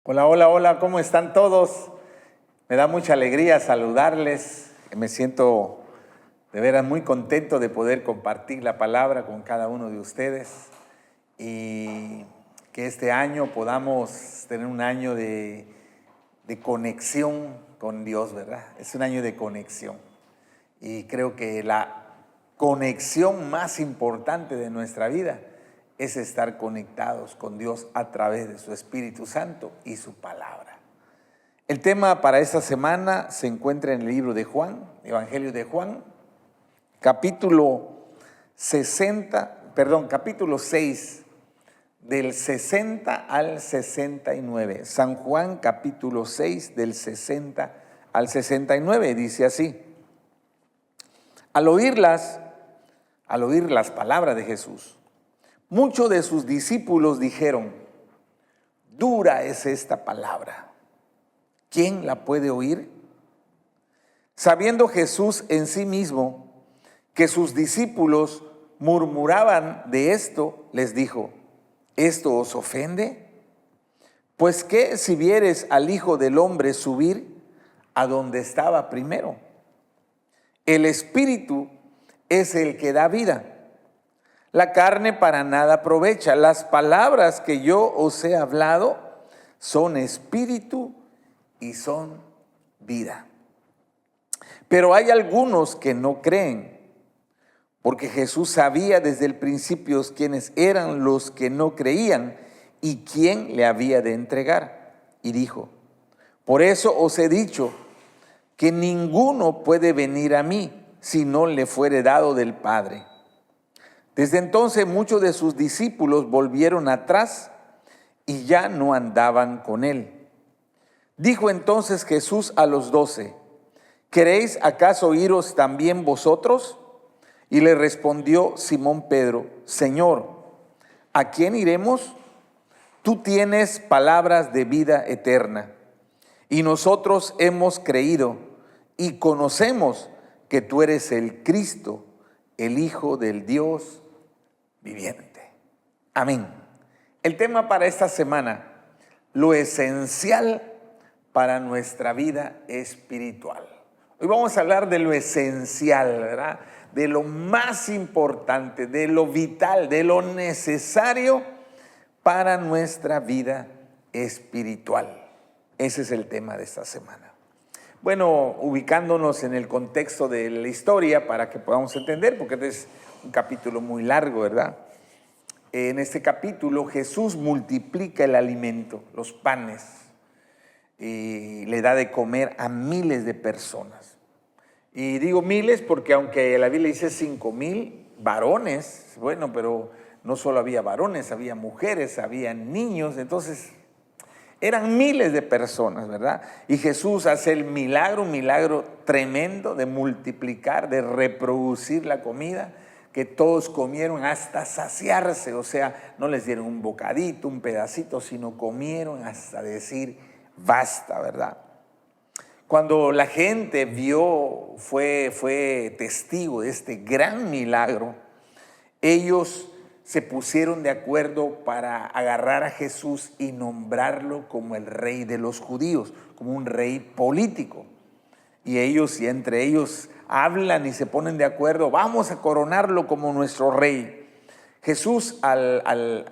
Hola, hola, hola, ¿cómo están todos? Me da mucha alegría saludarles. Me siento de veras muy contento de poder compartir la palabra con cada uno de ustedes y que este año podamos tener un año de conexión con Dios, ¿verdad? Es un año de conexión y creo que la conexión más importante de nuestra vida es estar conectados con Dios a través de su Espíritu Santo y su palabra. El tema para esta semana se encuentra en el libro de Juan, Evangelio de Juan, capítulo 6, del 60 al 69. San Juan, capítulo 6, del 60 al 69, dice así. Al oír las palabras de Jesús, muchos de sus discípulos dijeron: dura es esta palabra, ¿quién la puede oír? Sabiendo Jesús en sí mismo que sus discípulos murmuraban de esto, les dijo: ¿esto os ofende? Pues qué si vieres al Hijo del Hombre subir a donde estaba primero. El Espíritu es el que da vida. La carne para nada aprovecha. Las palabras que yo os he hablado son espíritu y son vida. Pero hay algunos que no creen, porque Jesús sabía desde el principio quiénes eran los que no creían y quién le había de entregar. Y dijo: por eso os he dicho que ninguno puede venir a mí si no le fuere dado del Padre. Desde entonces muchos de sus discípulos volvieron atrás y ya no andaban con él. Dijo entonces Jesús a los 12: ¿queréis acaso iros también vosotros? Y le respondió Simón Pedro: Señor, ¿a quién iremos? Tú tienes palabras de vida eterna, y nosotros hemos creído y conocemos que tú eres el Cristo, el Hijo del Dios viviente. Amén. El tema para esta semana: lo esencial para nuestra vida espiritual. Hoy vamos a hablar de lo esencial, ¿verdad? De lo más importante, de lo vital, de lo necesario para nuestra vida espiritual. Ese es el tema de esta semana. Bueno, ubicándonos en el contexto de la historia para que podamos entender, porque este es un capítulo muy largo, ¿verdad? En este capítulo Jesús multiplica el alimento, los panes, y le da de comer a miles de personas. Y digo miles porque aunque la Biblia dice 5,000 varones, bueno, pero no solo había varones, había mujeres, había niños, entonces eran miles de personas, ¿verdad? Y Jesús hace el milagro, un milagro tremendo de multiplicar, de reproducir la comida, que todos comieron hasta saciarse, o sea, no les dieron un bocadito, un pedacito, sino comieron hasta decir basta, ¿verdad? Cuando la gente fue testigo de este gran milagro, ellos se pusieron de acuerdo para agarrar a Jesús y nombrarlo como el rey de los judíos, como un rey político. Y entre ellos hablan y se ponen de acuerdo: vamos a coronarlo como nuestro rey. Jesús, al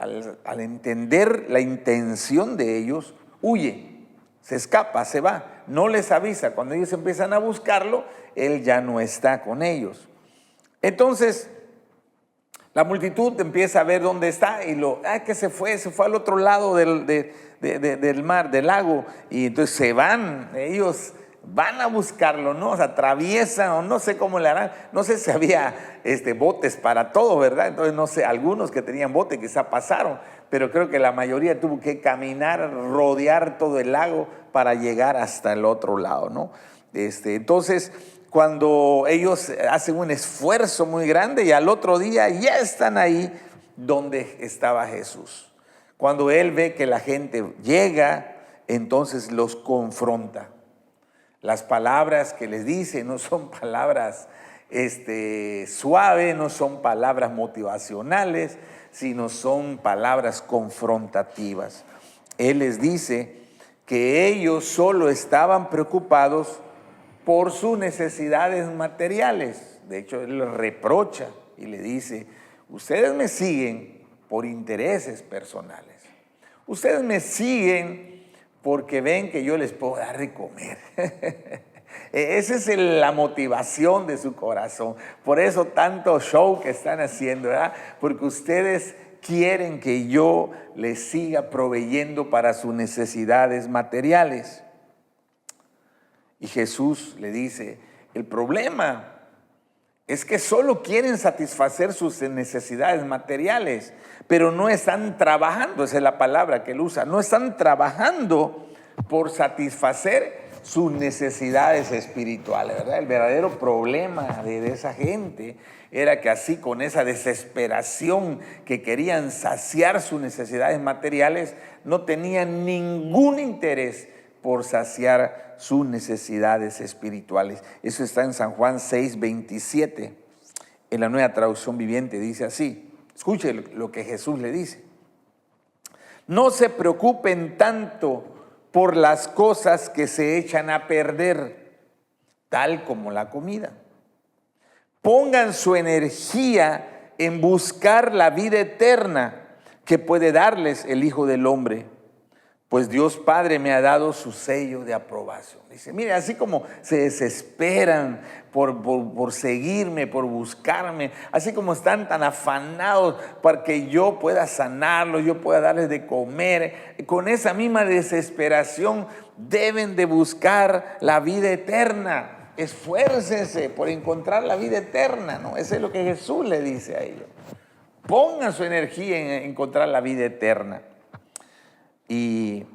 entender la intención de ellos, huye, se escapa, se va, no les avisa. Cuando ellos empiezan a buscarlo, él ya no está con ellos. Entonces la multitud empieza a ver dónde está y que se fue al otro lado del mar, del lago, y entonces ellos van a buscarlo, ¿no? O sea, atraviesan, o no sé cómo le harán, no sé si había botes para todo, ¿verdad? Entonces no sé, algunos que tenían bote quizá pasaron, pero creo que la mayoría tuvo que caminar, rodear todo el lago para llegar hasta el otro lado, ¿no? Entonces, cuando ellos hacen un esfuerzo muy grande y al otro día ya están ahí donde estaba Jesús. Cuando él ve que la gente llega, entonces los confronta. Las palabras que les dice no son palabras suaves, no son palabras motivacionales, sino son palabras confrontativas. Él les dice que ellos solo estaban preocupados por sus necesidades materiales. De hecho, él les reprocha y le dice, ustedes me siguen por intereses personales. Ustedes me siguen porque ven que yo les puedo dar de comer. Esa es la motivación de su corazón. Por eso tanto show que están haciendo, ¿verdad? Porque ustedes quieren que yo les siga proveyendo para sus necesidades materiales. Y Jesús le dice, el problema es que solo quieren satisfacer sus necesidades materiales, pero no están trabajando, esa es la palabra que él usa, no están trabajando por satisfacer sus necesidades espirituales, ¿verdad? El verdadero problema de esa gente era que así, con esa desesperación que querían saciar sus necesidades materiales, no tenían ningún interés por saciar sus necesidades espirituales. Eso está en San Juan 6:27. En la Nueva Traducción Viviente dice así. Escuche lo que Jesús le dice. No se preocupen tanto por las cosas que se echan a perder, tal como la comida. Pongan su energía en buscar la vida eterna que puede darles el Hijo del Hombre, pues Dios Padre me ha dado su sello de aprobación. Dice, mire, así como se desesperan por seguirme, por buscarme, así como están tan afanados para que yo pueda sanarlos, yo pueda darles de comer, con esa misma desesperación deben de buscar la vida eterna. Esfuércense por encontrar la vida eterna, ¿no? Eso es lo que Jesús le dice a ellos. Pongan su energía en encontrar la vida eterna. Y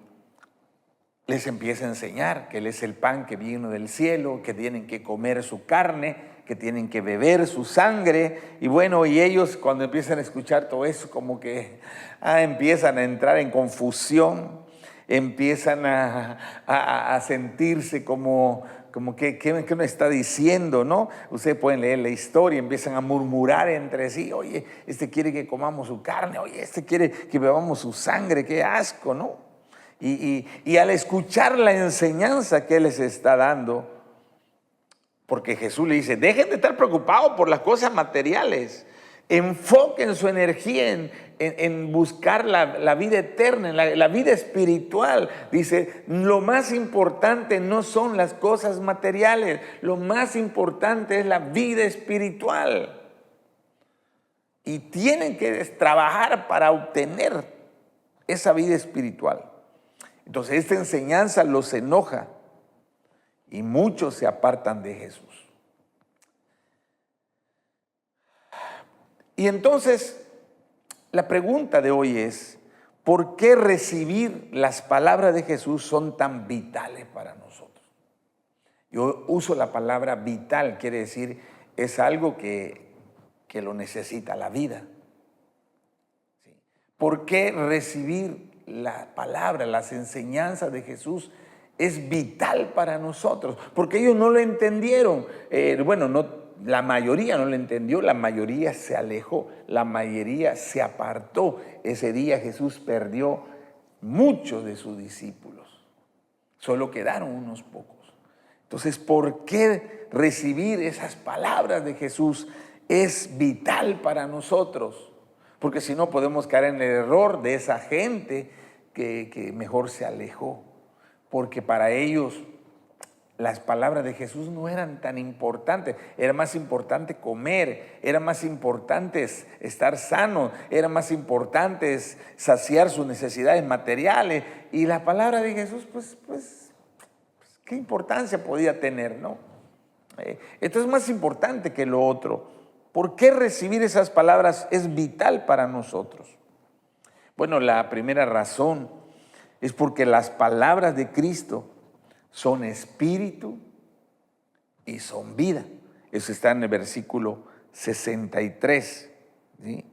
les empieza a enseñar que Él es el pan que vino del cielo, que tienen que comer su carne, que tienen que beber su sangre. Y bueno, y ellos cuando empiezan a escuchar todo eso, como que empiezan a entrar en confusión, empiezan a sentirse como ¿qué me está diciendo, no? Ustedes pueden leer la historia, empiezan a murmurar entre sí, oye, este quiere que comamos su carne, oye, este quiere que bebamos su sangre, qué asco, ¿no? Y al escuchar la enseñanza que Él les está dando, porque Jesús le dice, dejen de estar preocupados por las cosas materiales, enfoquen su energía en buscar la vida eterna, la vida espiritual. Dice, lo más importante no son las cosas materiales, lo más importante es la vida espiritual. Y tienen que trabajar para obtener esa vida espiritual. Entonces esta enseñanza los enoja y muchos se apartan de Jesús. Y entonces la pregunta de hoy es, ¿por qué recibir las palabras de Jesús son tan vitales para nosotros? Yo uso la palabra vital, quiere decir, es algo que lo necesita la vida. ¿Sí? ¿Por qué recibir la palabra, las enseñanzas de Jesús es vital para nosotros? Porque ellos no lo entendieron. La mayoría no lo entendió, la mayoría se alejó, la mayoría se apartó. Ese día Jesús perdió muchos de sus discípulos. Solo quedaron unos pocos. Entonces, ¿por qué recibir esas palabras de Jesús es vital para nosotros? Porque si no podemos caer en el error de esa gente que mejor se alejó. Porque para ellos las palabras de Jesús no eran tan importantes. Era más importante comer, era más importante estar sano, era más importante saciar sus necesidades materiales. Y la palabra de Jesús, pues ¿qué importancia podía tener, no? Esto es más importante que lo otro. ¿Por qué recibir esas palabras es vital para nosotros? Bueno, la primera razón es porque las palabras de Cristo son espíritu y son vida. Eso está en el versículo 63, ¿sí?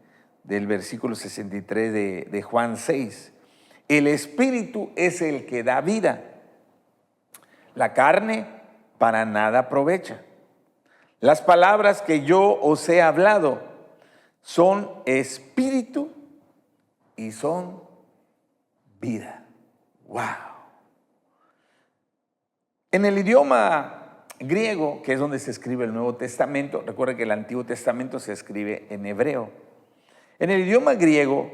Del versículo 63 de Juan 6. El espíritu es el que da vida. La carne para nada aprovecha. Las palabras que yo os he hablado son espíritu y son vida. ¡Wow! En el idioma griego, que es donde se escribe el Nuevo Testamento, recuerda que el Antiguo Testamento se escribe en hebreo. En el idioma griego,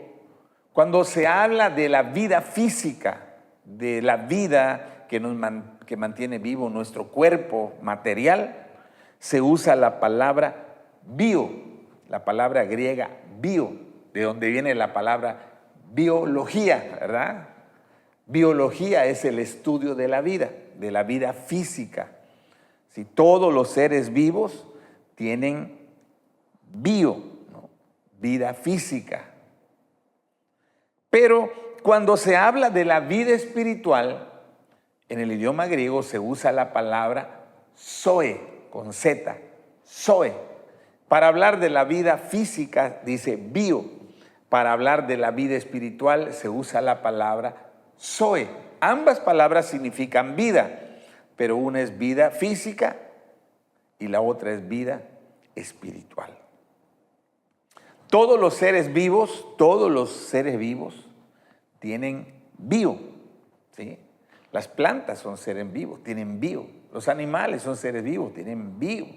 cuando se habla de la vida física, de la vida que mantiene vivo nuestro cuerpo material, se usa la palabra bio, la palabra griega bio, de donde viene la palabra biología, ¿verdad? Biología es el estudio de la vida física. Si todos los seres vivos tienen bio, ¿no? Vida física. Pero cuando se habla de la vida espiritual, en el idioma griego se usa la palabra zoe, con Z, zoe. Para hablar de la vida física dice bio. Para hablar de la vida espiritual se usa la palabra zoe. Ambas palabras significan vida, pero una es vida física y la otra es vida espiritual. Todos los seres vivos tienen bio, ¿sí? Las plantas son seres vivos, tienen bio. Los animales son seres vivos, tienen bio.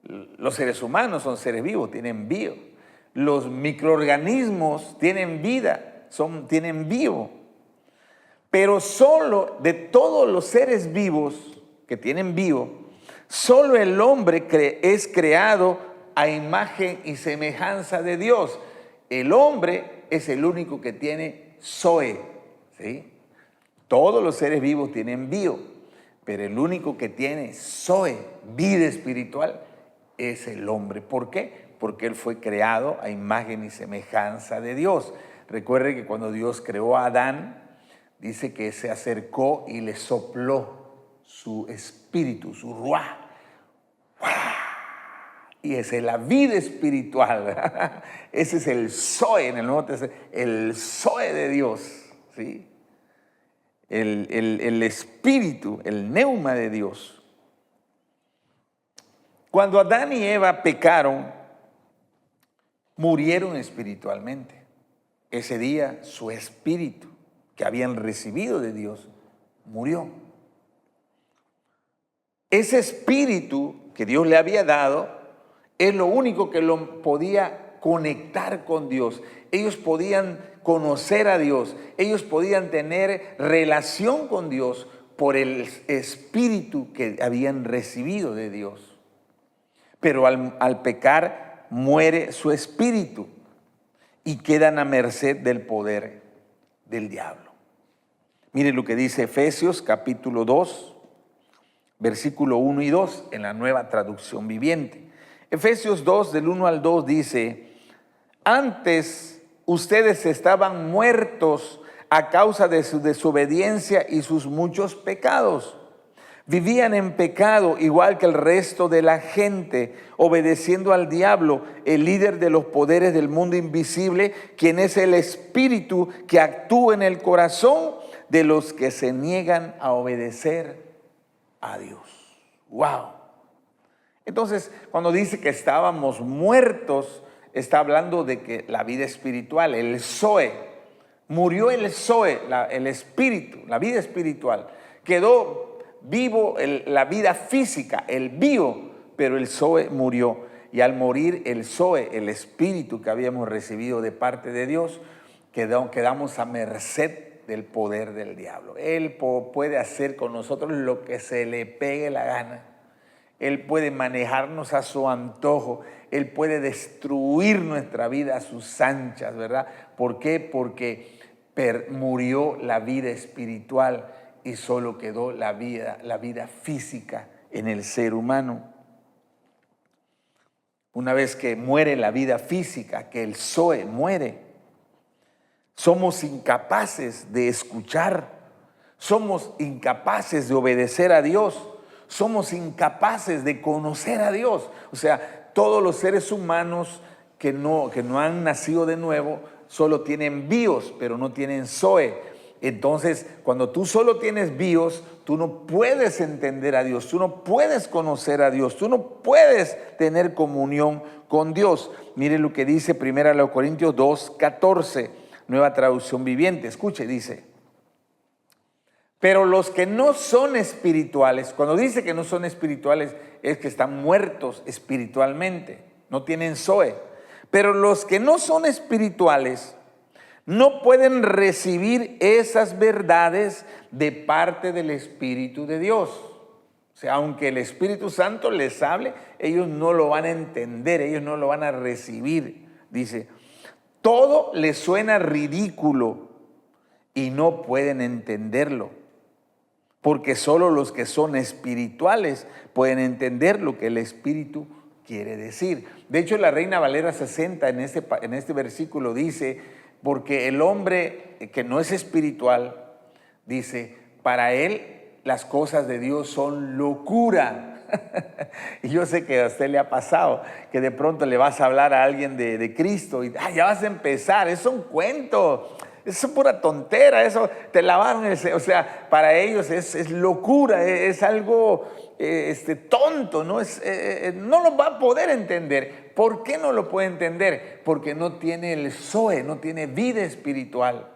Los seres humanos son seres vivos, tienen bio. Los microorganismos tienen vida, tienen bio. Pero solo de todos los seres vivos que tienen bio, solo el hombre es creado a imagen y semejanza de Dios. El hombre es el único que tiene zoe, ¿sí? Todos los seres vivos tienen bio, pero el único que tiene zoe, vida espiritual, es el hombre. ¿Por qué? Porque él fue creado a imagen y semejanza de Dios. Recuerde que cuando Dios creó a Adán, dice que se acercó y le sopló su espíritu, su ruah. Y esa es la vida espiritual. Ese es el zoe en el Nuevo Testamento, el zoe de Dios, ¿sí? El espíritu, el neuma de Dios. Cuando Adán y Eva pecaron, murieron espiritualmente. Ese día su espíritu que habían recibido de Dios murió. Ese espíritu que Dios le había dado es lo único que lo podía conectar con Dios. Ellos podían conocer a Dios, ellos podían tener relación con Dios por el espíritu que habían recibido de Dios. Pero al pecar muere su espíritu y quedan a merced del poder del diablo. Mire lo que dice Efesios capítulo 2, versículo 1 y 2 en la Nueva Traducción Viviente. Efesios 2 del 1 al 2 dice: antes ustedes estaban muertos a causa de su desobediencia y sus muchos pecados. Vivían en pecado igual que el resto de la gente, obedeciendo al diablo, el líder de los poderes del mundo invisible, quien es el espíritu que actúa en el corazón de los que se niegan a obedecer a Dios. ¡Wow! Entonces, cuando dice que estábamos muertos, está hablando de que la vida espiritual, el zoe, murió el zoe, el espíritu, la vida espiritual. Quedó vivo la vida física, el bio, pero el zoe murió. Y al morir el zoe, el espíritu que habíamos recibido de parte de Dios, quedamos a merced del poder del diablo. Él puede hacer con nosotros lo que se le pegue la gana. Él puede manejarnos a su antojo. Él puede destruir nuestra vida a sus anchas, ¿verdad? ¿Por qué? Porque murió la vida espiritual y solo quedó la vida física en el ser humano. Una vez que muere la vida física, que el zoe muere, somos incapaces de escuchar, somos incapaces de obedecer a Dios, somos incapaces de conocer a Dios. O sea, todos los seres humanos que no han nacido de nuevo solo tienen bios, pero no tienen zoe. Entonces, cuando tú solo tienes bios, tú no puedes entender a Dios, tú no puedes conocer a Dios, tú no puedes tener comunión con Dios. Mire lo que dice 1 Corintios 2, 14, Nueva Traducción Viviente. Escuche, dice: Pero los que no son espirituales, cuando dice que no son espirituales, es que están muertos espiritualmente, no tienen Zoe. Pero los que no son espirituales no pueden recibir esas verdades de parte del Espíritu de Dios. O sea, aunque el Espíritu Santo les hable, ellos no lo van a entender, ellos no lo van a recibir. Dice, todo les suena ridículo y no pueden entenderlo. Porque solo los que son espirituales pueden entender lo que el Espíritu quiere decir. De hecho, la Reina Valera 60 en este versículo dice, porque el hombre que no es espiritual, dice, para él las cosas de Dios son locura. Y yo sé que a usted le ha pasado, que de pronto le vas a hablar a alguien de Cristo y ya vas a empezar, es un cuento. Eso es pura tontera, eso te lavaron, o sea, para ellos es locura, es algo tonto, ¿no? No lo va a poder entender. ¿Por qué no lo puede entender? Porque no tiene el Zoe, no tiene vida espiritual.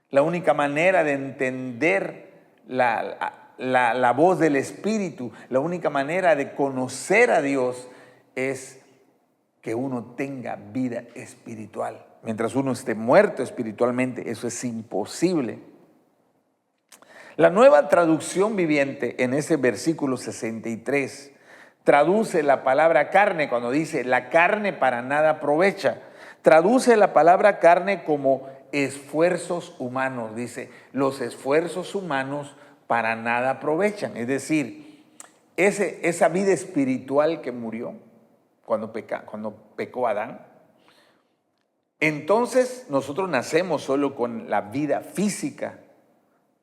La única manera de entender la voz del Espíritu, la única manera de conocer a Dios es que uno tenga vida espiritual. Mientras uno esté muerto espiritualmente, eso es imposible. La Nueva Traducción Viviente en ese versículo 63 traduce la palabra carne cuando dice la carne para nada aprovecha. Traduce la palabra carne como esfuerzos humanos. Dice, los esfuerzos humanos para nada aprovechan. Es decir, esa vida espiritual que murió cuando pecó Adán. Entonces nosotros nacemos solo con la vida física.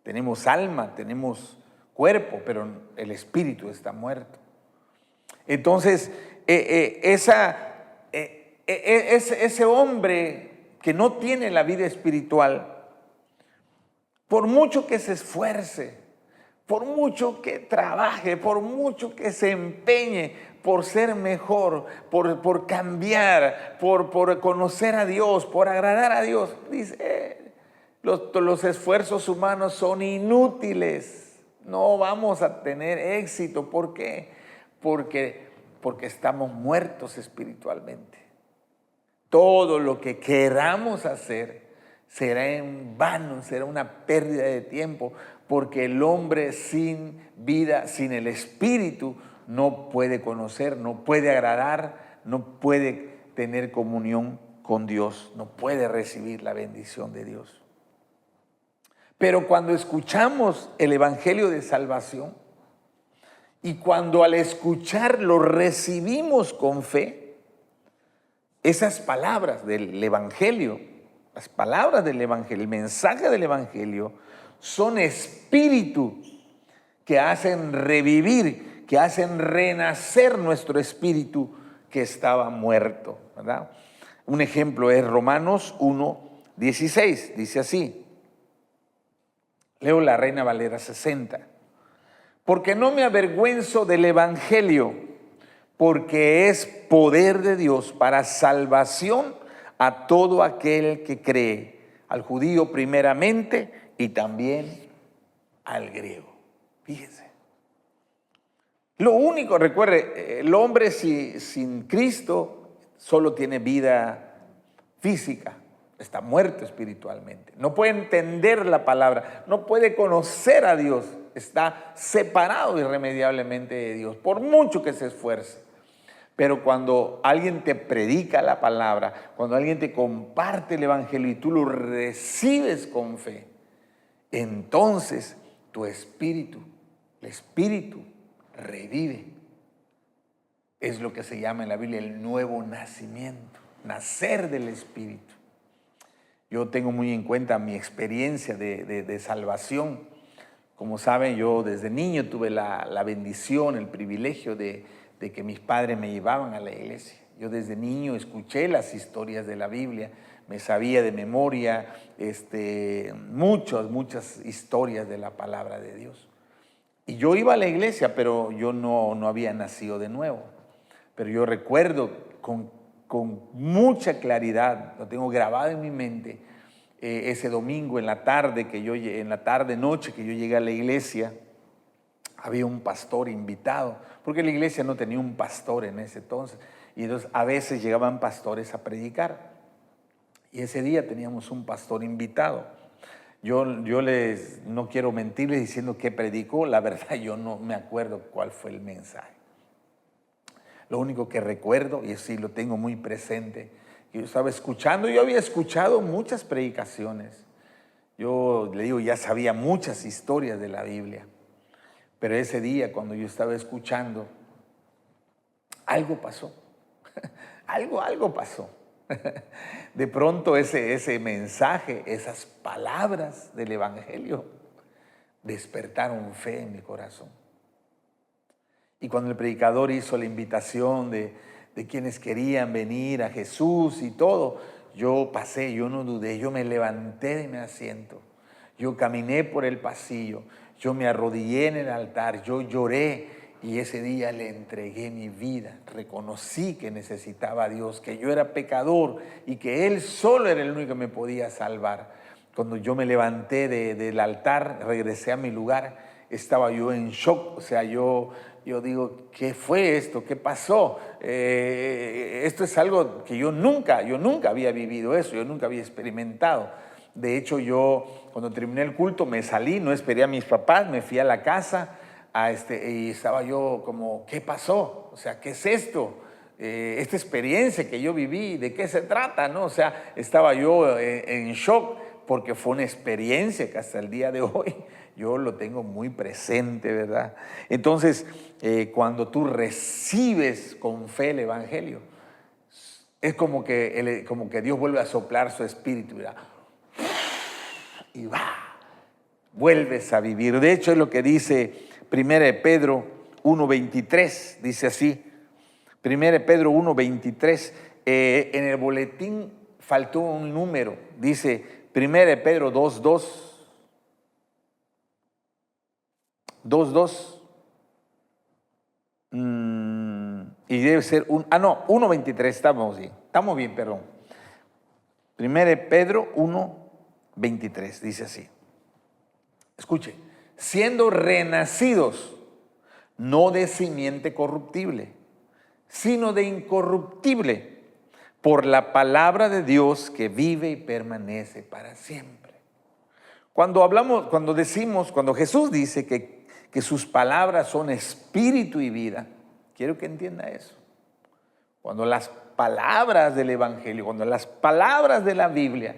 Tenemos alma, tenemos cuerpo, pero el espíritu está muerto. Entonces, ese hombre que no tiene la vida espiritual, por mucho que se esfuerce, por mucho que trabaje, por mucho que se empeñe por ser mejor, por cambiar, por conocer a Dios, por agradar a Dios, dice, los esfuerzos humanos son inútiles. No vamos a tener éxito. ¿Por qué? Porque estamos muertos espiritualmente. Todo lo que queramos hacer será en vano, será una pérdida de tiempo, porque el hombre sin vida, sin el Espíritu, no puede conocer, no puede agradar, no puede tener comunión con Dios, no puede recibir la bendición de Dios. Pero cuando escuchamos el Evangelio de salvación y cuando al escucharlo recibimos con fe, esas palabras del Evangelio, las palabras del Evangelio, el mensaje del Evangelio, son espíritu que hacen revivir, que hacen renacer nuestro espíritu que estaba muerto, ¿verdad? Un ejemplo es Romanos 1:16, dice así. Leo la Reina Valera 60. Porque no me avergüenzo del Evangelio, porque es poder de Dios para salvación a todo aquel que cree, al judío primeramente y también al griego. Fíjense. Lo único, recuerde, el hombre sin Cristo solo tiene vida física, está muerto espiritualmente, no puede entender la palabra, no puede conocer a Dios, está separado irremediablemente de Dios, por mucho que se esfuerce. Pero cuando alguien te predica la palabra, cuando alguien te comparte el Evangelio y tú lo recibes con fe, entonces tu espíritu, el espíritu, revive. Es lo que se llama en la Biblia el nuevo nacimiento, nacer del Espíritu. Yo tengo muy en cuenta mi experiencia de salvación. Como saben, yo desde niño tuve la bendición, el privilegio de que mis padres me llevaban a la iglesia. Yo desde niño escuché las historias de la Biblia, me sabía de memoria muchas historias de la palabra de Dios. Y yo iba a la iglesia, pero yo no había nacido de nuevo. Pero yo recuerdo con mucha claridad, lo tengo grabado en mi mente, ese domingo en la tarde, noche que yo llegué a la iglesia, había un pastor invitado, porque la iglesia no tenía un pastor en ese entonces, y entonces a veces llegaban pastores a predicar, y ese día teníamos un pastor invitado. Yo no quiero mentirles diciendo que predicó, la verdad yo no me acuerdo cuál fue el mensaje. Lo único que recuerdo, y sí lo tengo muy presente, yo estaba escuchando, yo había escuchado muchas predicaciones, yo le digo, ya sabía muchas historias de la Biblia, pero ese día cuando yo estaba escuchando, algo pasó, algo pasó. De pronto ese mensaje, esas palabras del Evangelio despertaron fe en mi corazón. Y cuando el predicador hizo la invitación de quienes querían venir a Jesús y todo, yo pasé, yo no dudé, yo me levanté de mi asiento, yo caminé por el pasillo, yo me arrodillé en el altar, yo lloré y ese día le entregué mi vida. Reconocí que necesitaba a Dios, que yo era pecador y que Él solo era el único que me podía salvar. Cuando yo me levanté del altar, regresé a mi lugar, estaba yo en shock, o sea, yo digo, ¿qué fue esto? ¿Qué pasó? Esto es algo que yo nunca había vivido eso, yo nunca había experimentado. De hecho, yo cuando terminé el culto me salí, no esperé a mis papás, me fui a la casa y estaba yo como, ¿qué pasó? O sea, ¿qué es esto? Esta experiencia que yo viví, ¿de qué se trata? ¿No? O sea, estaba yo en shock porque fue una experiencia que hasta el día de hoy yo lo tengo muy presente, ¿verdad? Entonces, cuando tú recibes con fe el Evangelio, es como que Dios vuelve a soplar su espíritu, ¿verdad? Y vuelves a vivir. De hecho, es lo que dice 1 Pedro 1:23, dice así. 1 Pedro 1:23, en el boletín faltó un número, dice 1 Pedro 2:2. 2:2 y debe ser 1:23, estamos bien, perdón. 1 Pedro 1:23 dice así. Escuche, siendo renacidos, no de simiente corruptible, sino de incorruptible, por la palabra de Dios que vive y permanece para siempre. Cuando Jesús dice que sus palabras son espíritu y vida, quiero que entienda eso. Cuando las palabras del Evangelio, cuando las palabras de la Biblia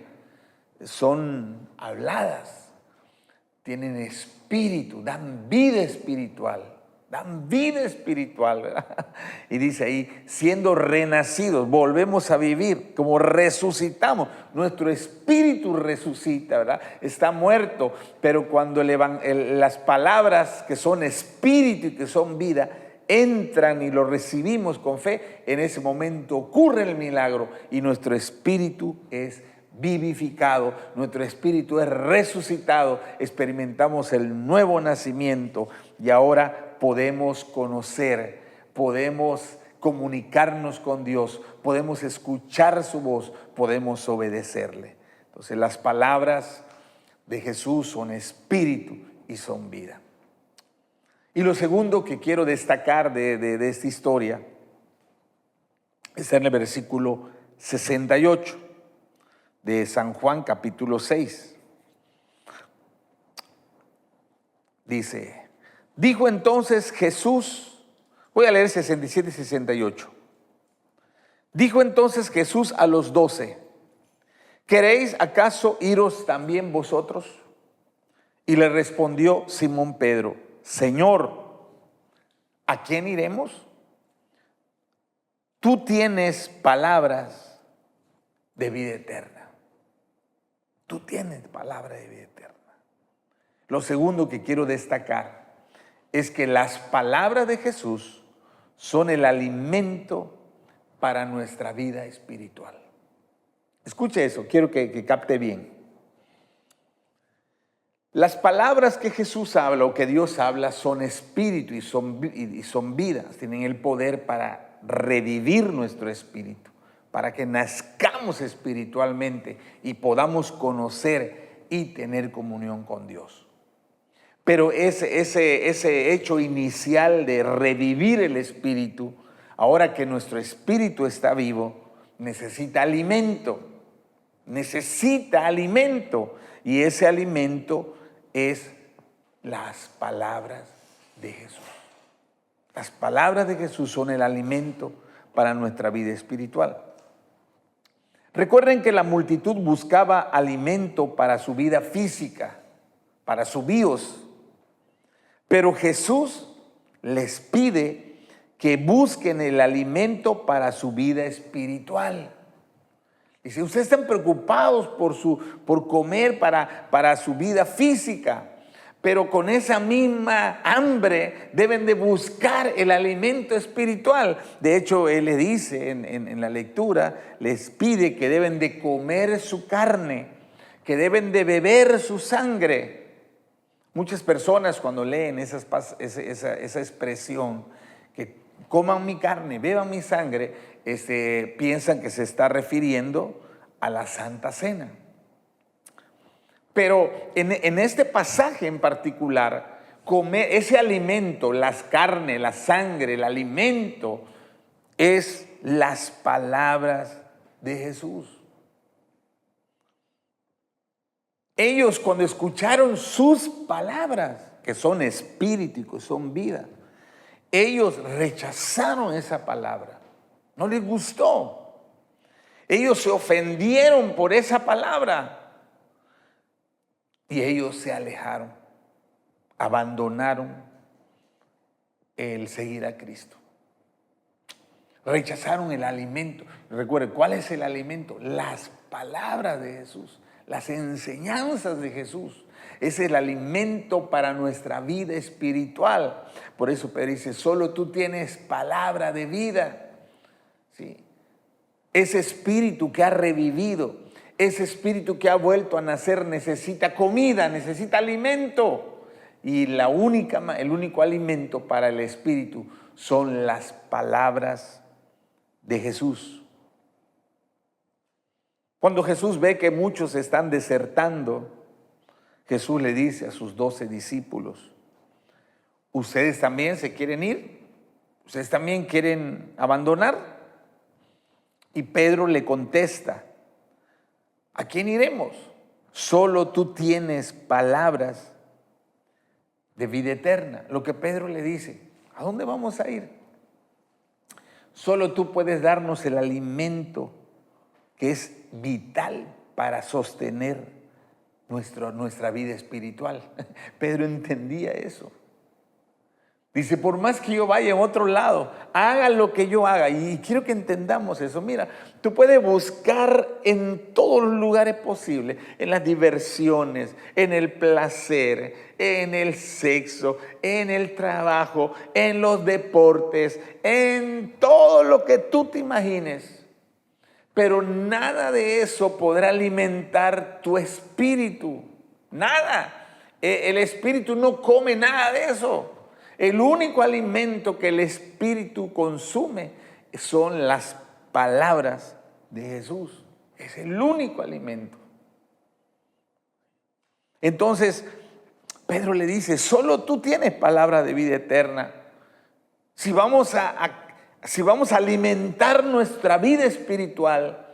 son habladas, tienen espíritu, dan vida espiritual, ¿verdad? Y dice ahí, siendo renacidos, volvemos a vivir, como resucitamos, nuestro espíritu resucita, ¿verdad? Está muerto, pero cuando las palabras que son espíritu y que son vida, entran y lo recibimos con fe, en ese momento ocurre el milagro y nuestro espíritu es vivificado, nuestro espíritu es resucitado, experimentamos el nuevo nacimiento y ahora podemos conocer, podemos comunicarnos con Dios, podemos escuchar su voz, podemos obedecerle. Entonces las palabras de Jesús son espíritu y son vida. Y lo segundo que quiero destacar de esta historia está en el versículo 68 de San Juan capítulo 6. Dice, dijo entonces Jesús, voy a leer 67 y 68. Dijo entonces Jesús a los 12, ¿queréis acaso iros también vosotros? Y le respondió Simón Pedro, Señor, ¿a quién iremos? Tú tienes palabras de vida eterna. Tú tienes palabra de vida eterna. Lo segundo que quiero destacar es que las palabras de Jesús son el alimento para nuestra vida espiritual. Escuche eso, quiero que capte bien. Las palabras que Jesús habla o que Dios habla son espíritu y son vidas, tienen el poder para revivir nuestro espíritu, para que nazcamos espiritualmente y podamos conocer y tener comunión con Dios. Pero ese hecho inicial de revivir el espíritu, ahora que nuestro espíritu está vivo, necesita alimento. Necesita alimento. Y ese alimento es las palabras de Jesús. Las palabras de Jesús son el alimento para nuestra vida espiritual. Recuerden que la multitud buscaba alimento para su vida física, para su bios. Pero Jesús les pide que busquen el alimento para su vida espiritual. Dice, ustedes están preocupados por comer para su vida física, pero con esa misma hambre deben de buscar el alimento espiritual. De hecho, Él le dice en la lectura, les pide que deben de comer su carne, que deben de beber su sangre. Muchas personas cuando leen esa expresión, que coman mi carne, beban mi sangre, piensan que se está refiriendo a la Santa Cena. Pero en este pasaje en particular, comer ese alimento, las carnes, la sangre, el alimento, es las palabras de Jesús. Ellos cuando escucharon sus palabras, que son espíritu y que son vida, ellos rechazaron esa palabra. No les gustó. Ellos se ofendieron por esa palabra. Y ellos se alejaron, abandonaron el seguir a Cristo. Rechazaron el alimento. Recuerden, ¿cuál es el alimento? Las palabras de Jesús. Las enseñanzas de Jesús. Es el alimento para nuestra vida espiritual. Por eso Pedro dice, solo tú tienes palabra de vida. ¿Sí? Ese espíritu que ha revivido, ese espíritu que ha vuelto a nacer necesita comida, necesita alimento. Y el único alimento para el espíritu son las palabras de Jesús. Cuando Jesús ve que muchos están desertando, Jesús le dice a sus 12 discípulos, ¿ustedes también se quieren ir? ¿Ustedes también quieren abandonar? Y Pedro le contesta, ¿a quién iremos? Solo tú tienes palabras de vida eterna. Lo que Pedro le dice, ¿a dónde vamos a ir? Solo tú puedes darnos el alimento que es vital para sostener nuestra vida espiritual. Pedro entendía eso. Dice, por más que yo vaya a otro lado, haga lo que yo haga. Y quiero que entendamos eso. Mira, tú puedes buscar en todos los lugares posibles, en las diversiones, en el placer, en el sexo, en el trabajo, en los deportes, en todo lo que tú te imagines. Pero nada de eso podrá alimentar tu espíritu. Nada. El espíritu no come nada de eso. El único alimento que el espíritu consume son las palabras de Jesús. Es el único alimento. Entonces, Pedro le dice, solo tú tienes palabra de vida eterna. Si vamos a alimentar nuestra vida espiritual,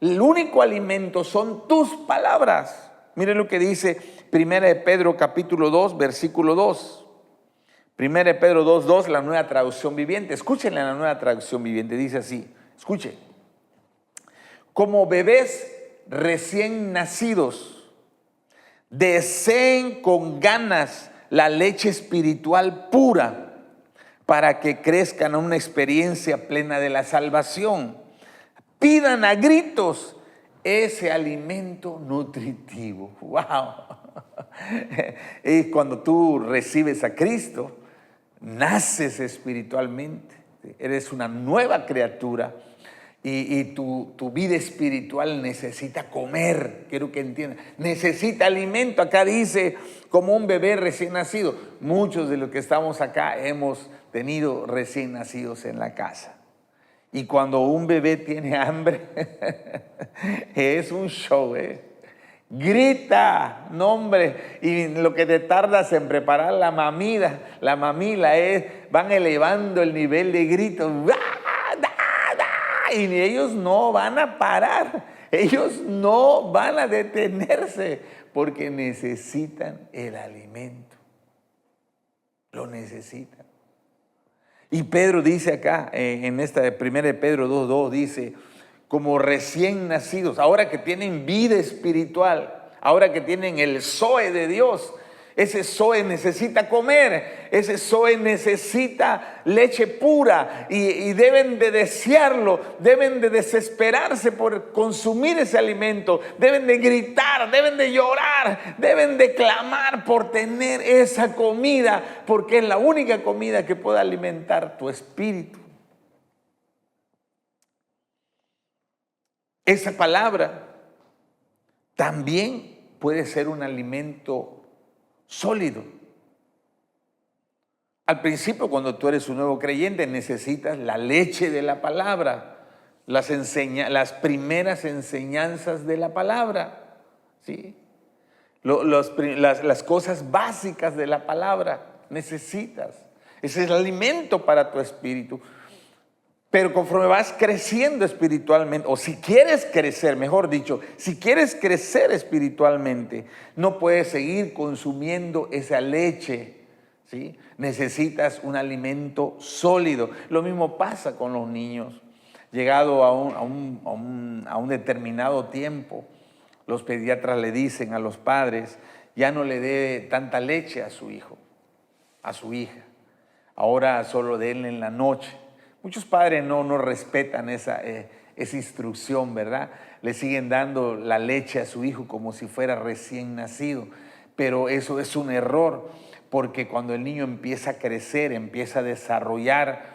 el único alimento son tus palabras. Mire lo que dice 1 Pedro capítulo 2, versículo 2. 1 Pedro 2:2, la Nueva Traducción Viviente. Escúchenla en la Nueva Traducción Viviente. Dice así, escuchen. Como bebés recién nacidos, deseen con ganas la leche espiritual pura para que crezcan a una experiencia plena de la salvación. Pidan a gritos ese alimento nutritivo. ¡Wow! Y cuando tú recibes a Cristo, naces espiritualmente, eres una nueva criatura y tu vida espiritual necesita comer, quiero que entiendan, necesita alimento. Acá dice, como un bebé recién nacido. Muchos de los que estamos acá hemos tenido recién nacidos en la casa. Y cuando un bebé tiene hambre, es un show, grita, no hombre, y lo que te tardas en preparar la mamila van elevando el nivel de gritos, y ellos no van a parar, ellos no van a detenerse, porque necesitan el alimento, lo necesitan. Y Pedro dice acá, en esta 1 Pedro 2:2, dice, como recién nacidos, ahora que tienen vida espiritual, ahora que tienen el Zoe de Dios, ese Zoe necesita comer, ese Zoe necesita leche pura y deben de desearlo, deben de desesperarse por consumir ese alimento, deben de gritar, deben de llorar, deben de clamar por tener esa comida, porque es la única comida que puede alimentar tu espíritu. Esa palabra también puede ser un alimento sólido. Al principio, cuando tú eres un nuevo creyente, necesitas la leche de la palabra, las primeras enseñanzas de la palabra, ¿sí? Las cosas básicas de la palabra necesitas. Ese es el alimento para tu espíritu. Pero conforme vas creciendo espiritualmente, o si quieres crecer, mejor dicho, si quieres crecer espiritualmente, no puedes seguir consumiendo esa leche, ¿sí? Necesitas un alimento sólido. Lo mismo pasa con los niños. Llegado a un determinado tiempo, los pediatras le dicen a los padres, ya no le dé tanta leche a su hijo, a su hija. Ahora solo denle en la noche. Muchos padres no respetan esa instrucción, ¿verdad? Le siguen dando la leche a su hijo como si fuera recién nacido. Pero eso es un error, porque cuando el niño empieza a crecer, empieza a desarrollar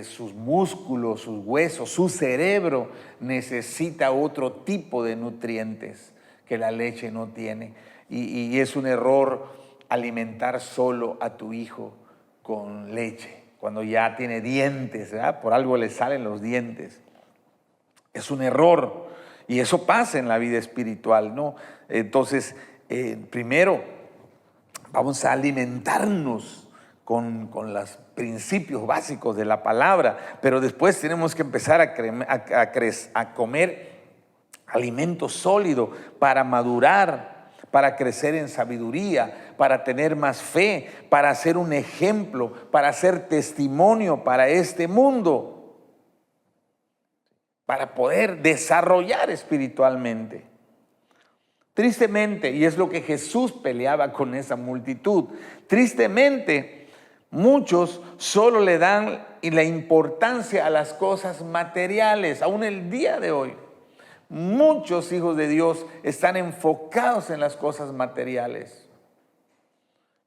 sus músculos, sus huesos, su cerebro, necesita otro tipo de nutrientes que la leche no tiene. Y es un error alimentar solo a tu hijo con leche. Cuando ya tiene dientes, ¿verdad? Por algo le salen los dientes. Es un error. Y eso pasa en la vida espiritual, ¿no? Entonces, primero, vamos a alimentarnos con los principios básicos de la palabra, pero después tenemos que empezar a comer alimento sólido para madurar, para crecer en sabiduría, para tener más fe, para ser un ejemplo, para ser testimonio para este mundo, para poder desarrollar espiritualmente. Tristemente, y es lo que Jesús peleaba con esa multitud, tristemente muchos solo le dan la importancia a las cosas materiales, aún el día de hoy. Muchos hijos de Dios están enfocados en las cosas materiales.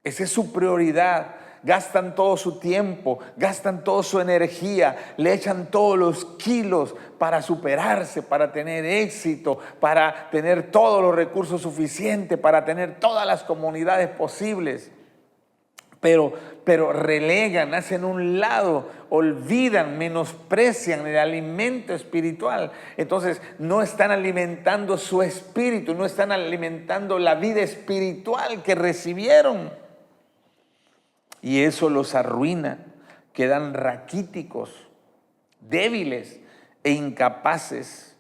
Esa es su prioridad. Gastan todo su tiempo, gastan toda su energía, le echan todos los kilos para superarse, para tener éxito, para tener todos los recursos suficientes, para tener todas las comunidades posibles. Pero relegan, hacen un lado, olvidan, menosprecian el alimento espiritual. Entonces no están alimentando su espíritu, no están alimentando la vida espiritual que recibieron. Y eso los arruina, quedan raquíticos, débiles e incapaces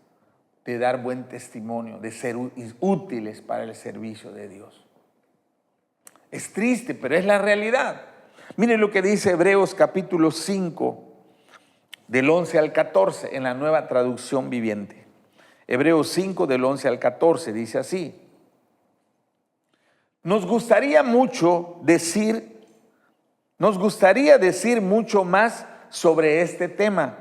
de dar buen testimonio, de ser útiles para el servicio de Dios. Es triste, pero es la realidad. Miren lo que dice Hebreos capítulo 5, del 11 al 14, en la Nueva Traducción Viviente. Hebreos 5, del 11 al 14, dice así. Nos gustaría decir mucho más sobre este tema,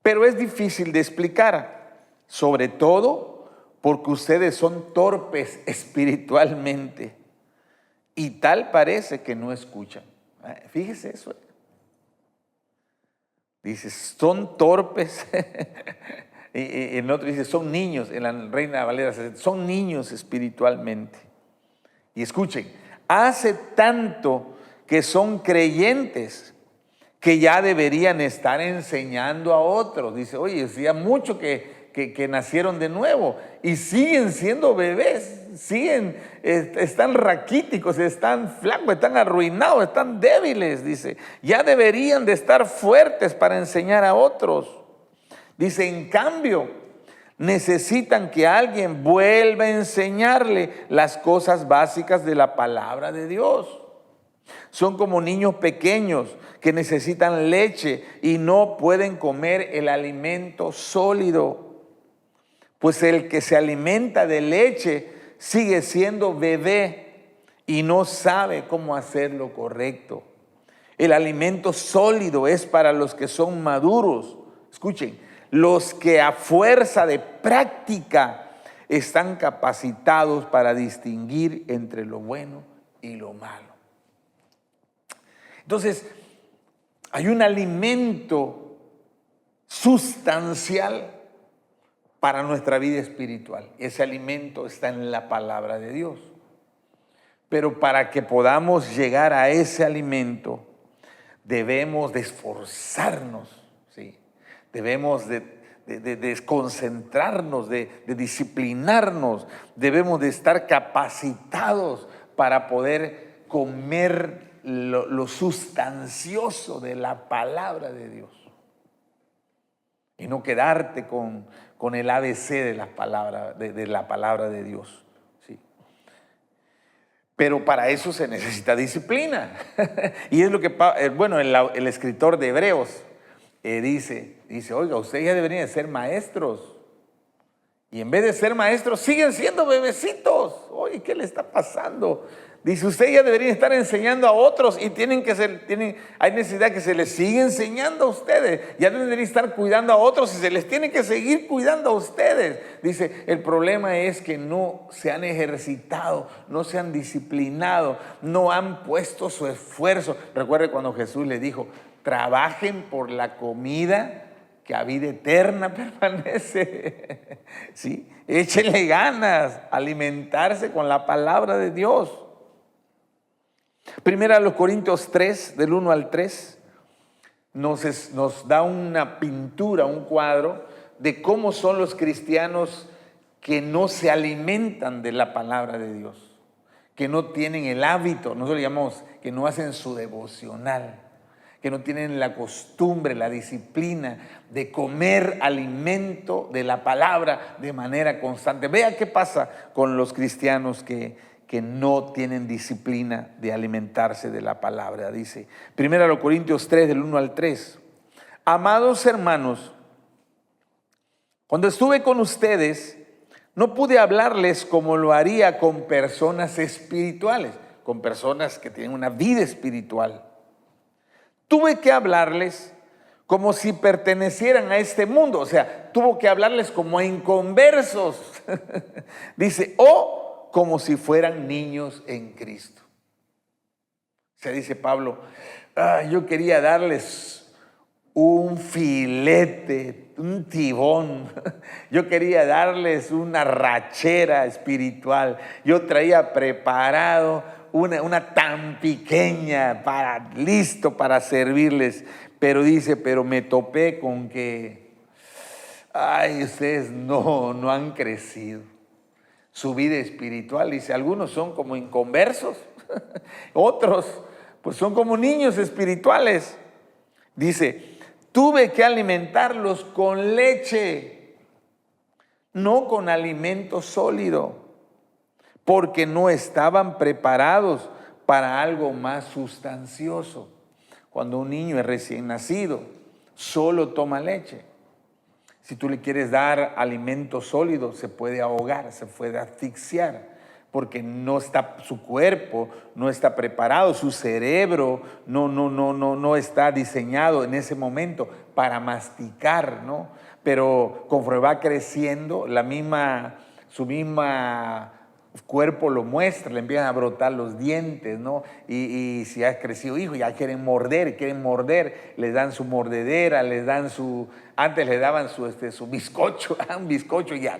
pero es difícil de explicar, sobre todo porque ustedes son torpes espiritualmente. Y tal parece que no escuchan. Fíjese eso. Dice, son torpes. Y en otro dice, son niños. En la Reina Valera son niños espiritualmente. Y escuchen, hace tanto que son creyentes que ya deberían estar enseñando a otros. Dice, oye, ya mucho que nacieron de nuevo y siguen siendo bebés, están raquíticos, están flacos, están arruinados, están débiles. Dice, ya deberían de estar fuertes para enseñar a otros. Dice, en cambio, necesitan que alguien vuelva a enseñarle las cosas básicas de la palabra de Dios. Son como niños pequeños que necesitan leche y no pueden comer el alimento sólido. Pues el que se alimenta de leche sigue siendo bebé y no sabe cómo hacer lo correcto. El alimento sólido es para los que son maduros. Escuchen, los que a fuerza de práctica están capacitados para distinguir entre lo bueno y lo malo. Entonces, hay un alimento sustancial para nuestra vida espiritual. Ese alimento está en la palabra de Dios. Pero para que podamos llegar a ese alimento, debemos de esforzarnos, ¿sí? Debemos de concentrarnos, de disciplinarnos. Debemos de estar capacitados para poder comer lo sustancioso de la palabra de Dios y no quedarte con el ABC de la palabra de Dios, ¿sí? Pero para eso se necesita disciplina. Y es lo que, el escritor de Hebreos dice, oiga, ustedes ya deberían de ser maestros. Y en vez de ser maestros, siguen siendo bebecitos. Oye, ¿qué le está pasando? Dice, ustedes ya deberían estar enseñando a otros y hay necesidad que se les siga enseñando a ustedes. Ya deberían estar cuidando a otros y se les tiene que seguir cuidando a ustedes. Dice, el problema es que no se han ejercitado, no se han disciplinado, no han puesto su esfuerzo. Recuerde cuando Jesús le dijo, trabajen por la comida que a vida eterna permanece. ¿Sí? Échenle ganas, alimentarse con la palabra de Dios. Primera a los Corintios 3, del 1 al 3, nos da una pintura, un cuadro de cómo son los cristianos que no se alimentan de la palabra de Dios, que no tienen el hábito, nosotros le llamamos que no hacen su devocional, que no tienen la costumbre, la disciplina de comer alimento de la palabra de manera constante. Vea qué pasa con los cristianos que no tienen disciplina de alimentarse de la palabra. Dice, 1 Corintios 3, del 1 al 3. Amados hermanos, cuando estuve con ustedes, no pude hablarles como lo haría con personas espirituales, con personas que tienen una vida espiritual. Tuve que hablarles como si pertenecieran a este mundo, o sea, tuvo que hablarles como a inconversos. Dice, como si fueran niños en Cristo. Se dice Pablo, yo quería darles un filete, un tibón. Yo quería darles una rachera espiritual. Yo traía preparado una tan pequeña listo para servirles. Pero dice, pero me topé con que, ustedes no han crecido. Su vida espiritual, dice, algunos son como inconversos, otros pues son como niños espirituales. Dice, tuve que alimentarlos con leche, no con alimento sólido, porque no estaban preparados para algo más sustancioso. Cuando un niño es recién nacido, solo toma leche. Si tú le quieres dar alimento sólido, se puede ahogar, se puede asfixiar, porque su cuerpo no está preparado, su cerebro no está diseñado en ese momento para masticar, ¿no? Pero conforme va creciendo, su misma cuerpo lo muestra, le empiezan a brotar los dientes, ¿no? Y si ha crecido hijo, ya quieren morder, les dan su mordedera, les dan antes le daban su bizcocho, un bizcocho, y ya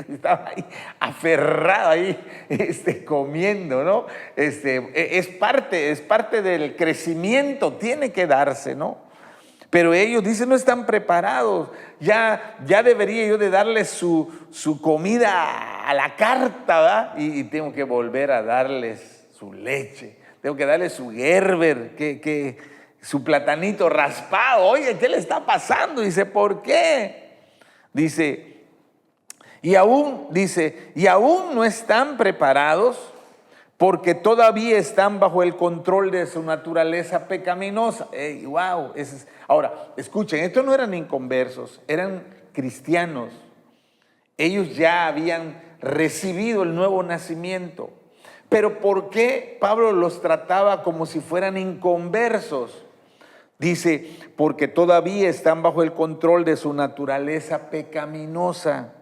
estaba ahí aferrado ahí, comiendo, ¿no? Es parte del crecimiento, tiene que darse, ¿no? Pero ellos dicen no están preparados, ya debería yo de darles su comida a la carta, ¿verdad? Y tengo que volver a darles su leche, tengo que darles su Gerber, su platanito raspado. Oye, ¿qué le está pasando? Dice, ¿por qué? Dice, y aún no están preparados porque todavía están bajo el control de su naturaleza pecaminosa. Hey, wow. Ahora, escuchen, estos no eran inconversos, eran cristianos. Ellos ya habían recibido el nuevo nacimiento. Pero ¿por qué Pablo los trataba como si fueran inconversos? Dice, porque todavía están bajo el control de su naturaleza pecaminosa.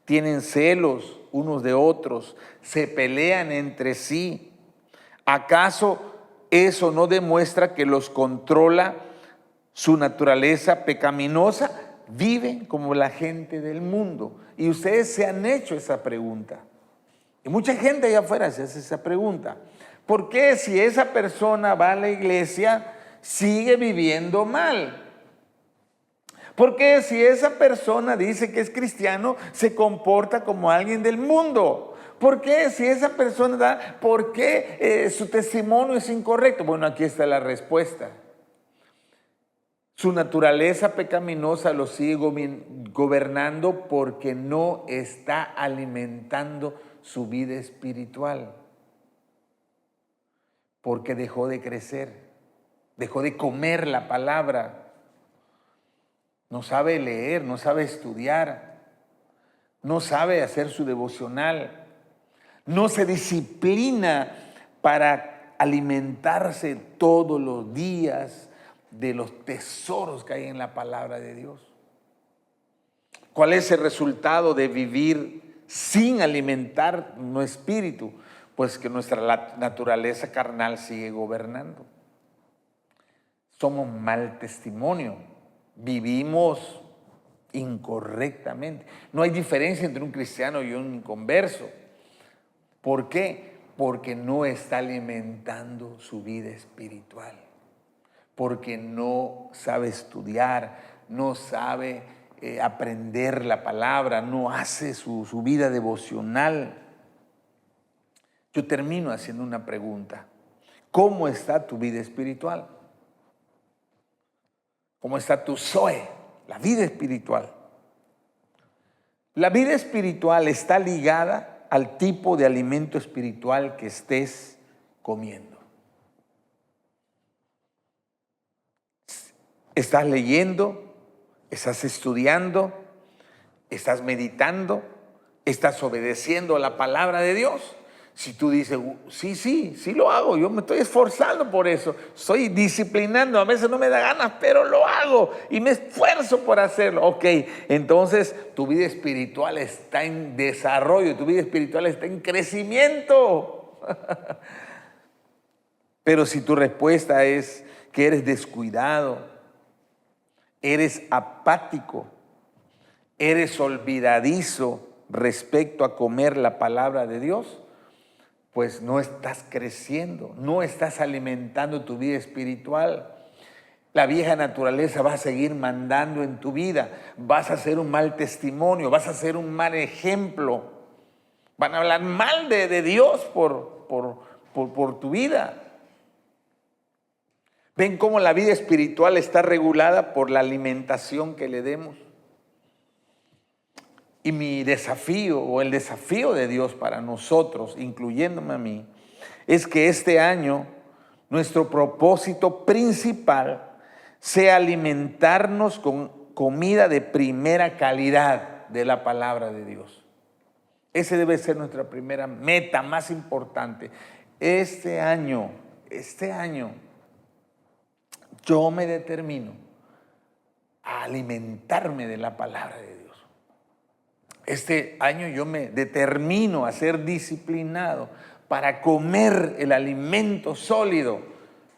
Tienen celos unos de otros, se pelean entre sí. ¿Acaso eso no demuestra que los controla su naturaleza pecaminosa? Viven como la gente del mundo. Y ustedes se han hecho esa pregunta. Y mucha gente allá afuera se hace esa pregunta. ¿Por qué si esa persona va a la iglesia sigue viviendo mal? Porque si esa persona dice que es cristiano, se comporta como alguien del mundo. ¿Por qué si esa persona por qué su testimonio es incorrecto? Bueno, aquí está la respuesta. Su naturaleza pecaminosa lo sigue gobernando porque no está alimentando su vida espiritual. Porque dejó de crecer, dejó de comer la palabra. No sabe leer, no sabe estudiar, no sabe hacer su devocional, no se disciplina para alimentarse todos los días de los tesoros que hay en la palabra de Dios. ¿Cuál es el resultado de vivir sin alimentar nuestro espíritu? Pues que nuestra naturaleza carnal sigue gobernando. Somos mal testimonio. Vivimos incorrectamente. No hay diferencia entre un cristiano y un inconverso. ¿Por qué? Porque no está alimentando su vida espiritual. Porque no sabe estudiar, no sabe aprender la palabra, no hace su vida devocional. Yo termino haciendo una pregunta. ¿Cómo está tu vida espiritual? ¿Cómo está tu Zoe, la vida espiritual? La vida espiritual está ligada al tipo de alimento espiritual que estés comiendo. ¿Estás leyendo? ¿Estás estudiando? ¿Estás meditando? ¿Estás obedeciendo a la palabra de Dios? Si tú dices, sí lo hago, yo me estoy esforzando por eso, estoy disciplinando, a veces no me da ganas, pero lo hago y me esfuerzo por hacerlo. Ok, entonces tu vida espiritual está en desarrollo, tu vida espiritual está en crecimiento. Pero si tu respuesta es que eres descuidado, eres apático, eres olvidadizo respecto a comer la palabra de Dios, pues no estás creciendo, no estás alimentando tu vida espiritual. La vieja naturaleza va a seguir mandando en tu vida, vas a ser un mal testimonio, vas a ser un mal ejemplo. Van a hablar mal de Dios por tu vida. ¿Ven cómo la vida espiritual está regulada por la alimentación que le demos? Y mi desafío, o el desafío de Dios para nosotros, incluyéndome a mí, es que este año nuestro propósito principal sea alimentarnos con comida de primera calidad de la palabra de Dios. Ese debe ser nuestra primera meta más importante. Este año, yo me determino a alimentarme de la palabra de Dios. Este año yo me determino a ser disciplinado para comer el alimento sólido,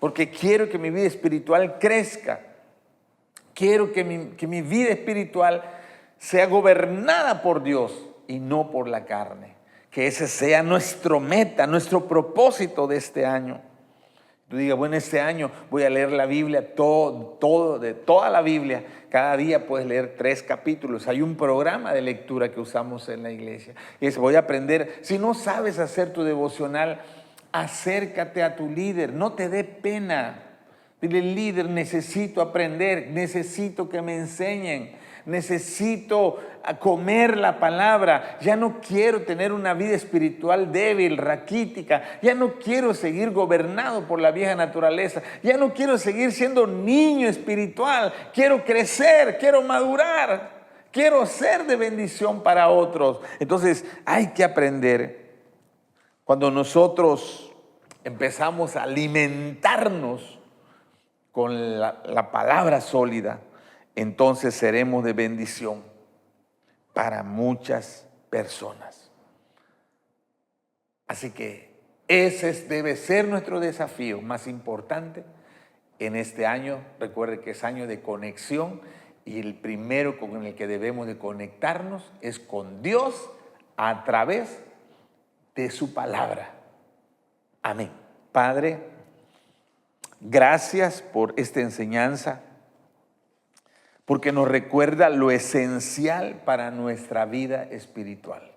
porque quiero que mi vida espiritual crezca. Quiero que mi vida espiritual sea gobernada por Dios y no por la carne. Que ese sea nuestro meta, nuestro propósito de este año. Tú digas, bueno, este año voy a leer la Biblia, de toda la Biblia. Cada día puedes leer 3 capítulos. Hay un programa de lectura que usamos en la iglesia. Y es, voy a aprender. Si no sabes hacer tu devocional, acércate a tu líder. No te dé pena. Dile, líder, necesito aprender, necesito que me enseñen. Necesito comer la palabra. Ya no quiero tener una vida espiritual débil, raquítica. Ya no quiero seguir gobernado por la vieja naturaleza. Ya no quiero seguir siendo niño espiritual. Quiero crecer, quiero madurar. Quiero ser de bendición para otros. Entonces hay que aprender. Cuando nosotros empezamos a alimentarnos con la palabra sólida, entonces seremos de bendición para muchas personas. Así que ese debe ser nuestro desafío más importante en este año. Recuerde que es año de conexión y el primero con el que debemos de conectarnos es con Dios a través de su palabra. Amén. Padre, gracias por esta enseñanza, porque nos recuerda lo esencial para nuestra vida espiritual.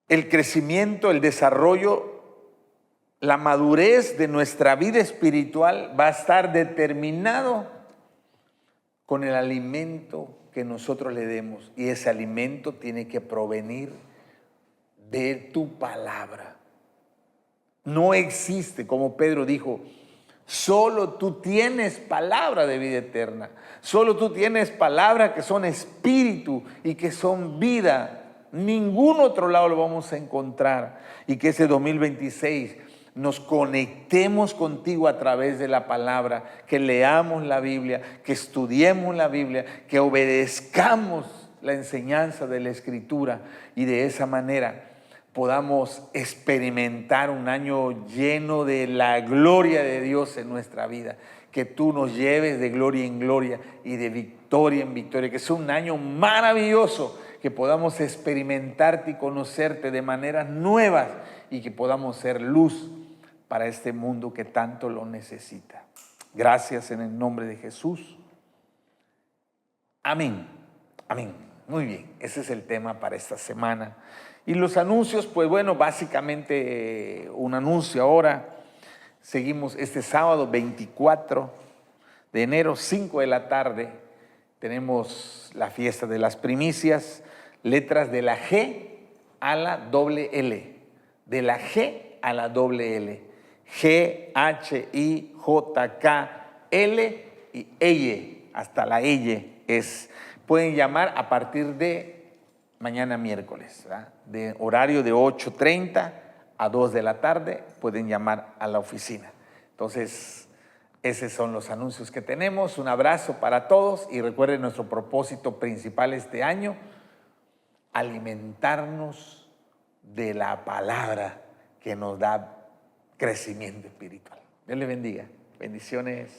El crecimiento, el desarrollo, la madurez de nuestra vida espiritual va a estar determinado con el alimento que nosotros le demos. Y ese alimento tiene que provenir de tu palabra. No existe, como Pedro dijo, solo tú tienes palabra de vida eterna. Solo tú tienes palabras que son espíritu y que son vida. Ningún otro lado lo vamos a encontrar. Y que ese 2026 nos conectemos contigo a través de la palabra, que leamos la Biblia, que estudiemos la Biblia, que obedezcamos la enseñanza de la Escritura y de esa manera podamos experimentar un año lleno de la gloria de Dios en nuestra vida. Que tú nos lleves de gloria en gloria y de victoria en victoria. Que sea un año maravilloso, que podamos experimentarte y conocerte de maneras nuevas y que podamos ser luz para este mundo que tanto lo necesita. Gracias en el nombre de Jesús. Amén. Amén. Muy bien, ese es el tema para esta semana. Y los anuncios, pues bueno, básicamente un anuncio ahora. Seguimos este sábado 24 de enero, 5 de la tarde. Tenemos la fiesta de las primicias, letras de la G a la doble L. De la G a la doble L. G, H, I, J, K, L y elle, hasta la elle es. Pueden llamar a partir de mañana miércoles, ¿verdad? De horario de 8:30 a 2 de la tarde, pueden llamar a la oficina. Entonces, esos son los anuncios que tenemos. Un abrazo para todos y recuerden nuestro propósito principal este año, alimentarnos de la palabra que nos da crecimiento espiritual. Dios les bendiga. Bendiciones.